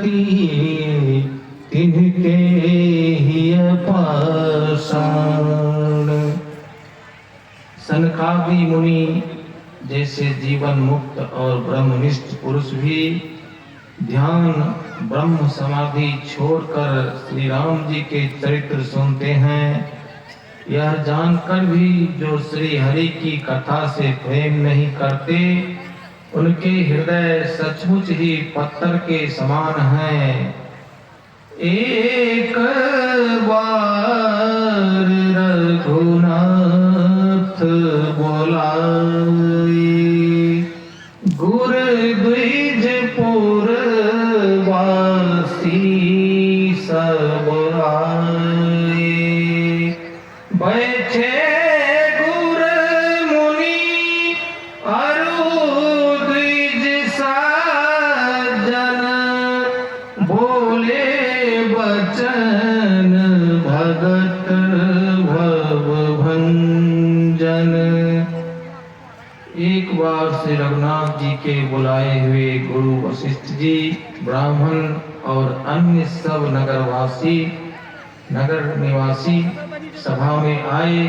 गति तिनके ही पाषाण। सनकादि मुनि जैसे जीवन मुक्त और ब्रह्मनिष्ठ पुरुष भी ध्यान ब्रह्म समाधि छोड़कर श्री राम जी के चरित्र सुनते हैं, यह जानकर भी जो श्री हरि की कथा से प्रेम नहीं करते, उनके हृदय सचमुच ही पत्थर के समान हैं। एक बार रघुनाथ बोलाए, गुर द्विजपुर वासी सब आए। बैठे गुर मुनि अरु द्विज सज्जन, बोले बचन भगत भव भंजन। एक बार श्री रघुनाथ जी के बुलाए हुए गुरु वशिष्ठ जी, ब्राह्मण और अन्य सब नगर निवासी सभा में आए।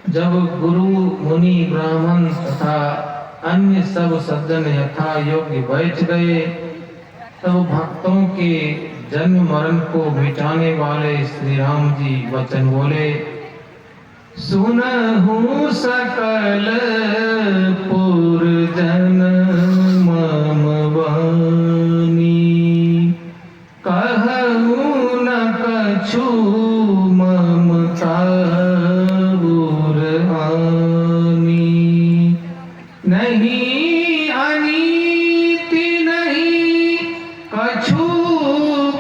जब गुरु मुनि ब्राह्मण तथा अन्य सब सज्जन यथा योग्य बैठ गए, तब भक्तों के जन्म मरण को मिटाने वाले श्री राम जी वचन बोले। सुनहु सकल पुरजन मम वाणी, कहु न कछु ममता बुरहानी। नहीं अनीति नहीं कछु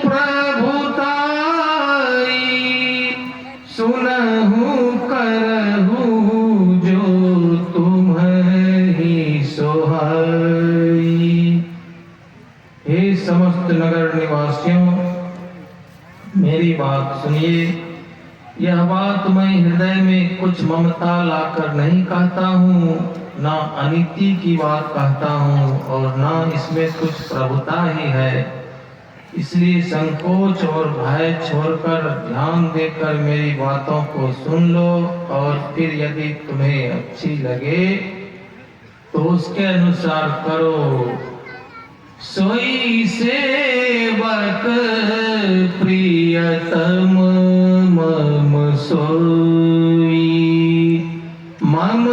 प्रभुताई, सुनहु करहु जो तुम्हें सोहाई। हे समस्त नगर निवासियों, मेरी बात सुनिए। यह बात मैं हृदय में कुछ ममता लाकर नहीं कहता हूँ, ना अनीति की बात कहता हूँ और ना इसमें कुछ प्रभुता ही है। इसलिए संकोच और भय छोड़कर ध्यान देकर मेरी बातों को सुन लो, और फिर यदि तुम्हें अच्छी लगे तो उसके अनुसार करो। सोई सेवक प्रियतम मम सोई, मम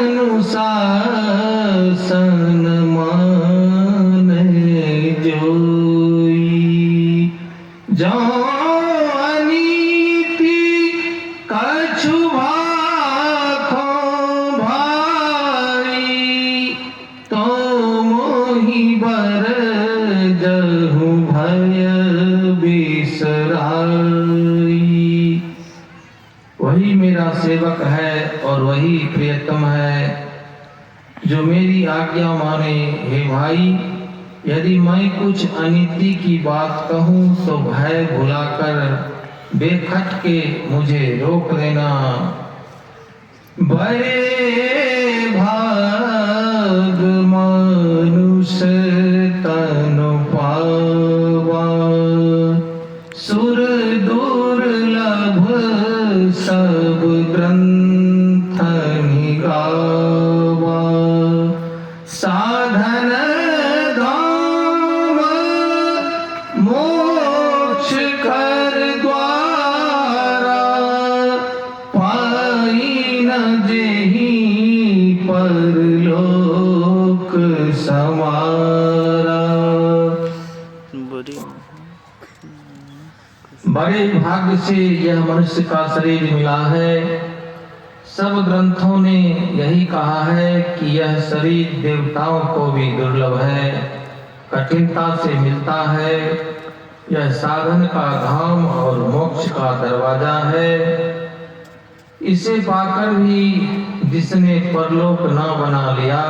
अनुशासन माने जोई। जो अनीति कछु भाखो भाई, तो मोहि बर जहु भय बिसराई। वही मेरा सेवक है और वही प्रियतम है जो मेरी आज्ञा माने। हे भाई, यदि मैं कुछ अनीति की बात कहूँ तो भय भुलाकर बेखटके मुझे रोक देना। बड़े भाग मनुष्य तनु पावा, सुर दुर्लभ सब ग्रंथ निगावा। साधन धाम मोक्ष कर द्वारा, पाई न जेहि परलोक समारा। बड़े भाग्य से यह मनुष्य का शरीर मिला है। सब ग्रंथों ने यही कहा है कि यह शरीर देवताओं को भी दुर्लभ है, कठिनता से मिलता है। यह साधन का धाम और मोक्ष का दरवाजा है। इसे पाकर भी जिसने परलोक न बना लिया,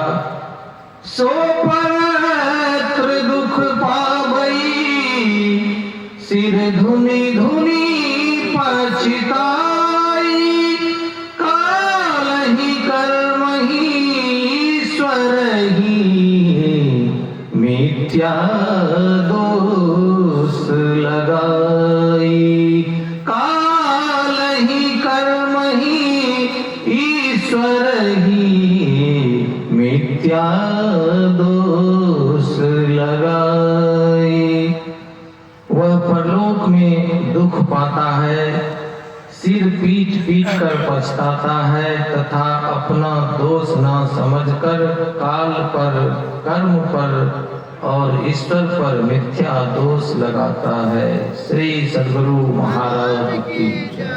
सो पवित्र दुख पावई। सिर धुनि धुनि पछताई, काल ही कर्म ही ईश्वर ही मिट मिथ्या दोष लगाई। काल ही कर्म ही ईश्वर ही मिथ्या दोष लगाई। वह परलोक में दुख पाता है, सिर पीट पीट कर पछताता है तथा अपना दोष न समझकर काल पर, कर्म पर और ईश्वर पर मिथ्या दोष लगाता है। श्री सद्गुरु महाराज की जय।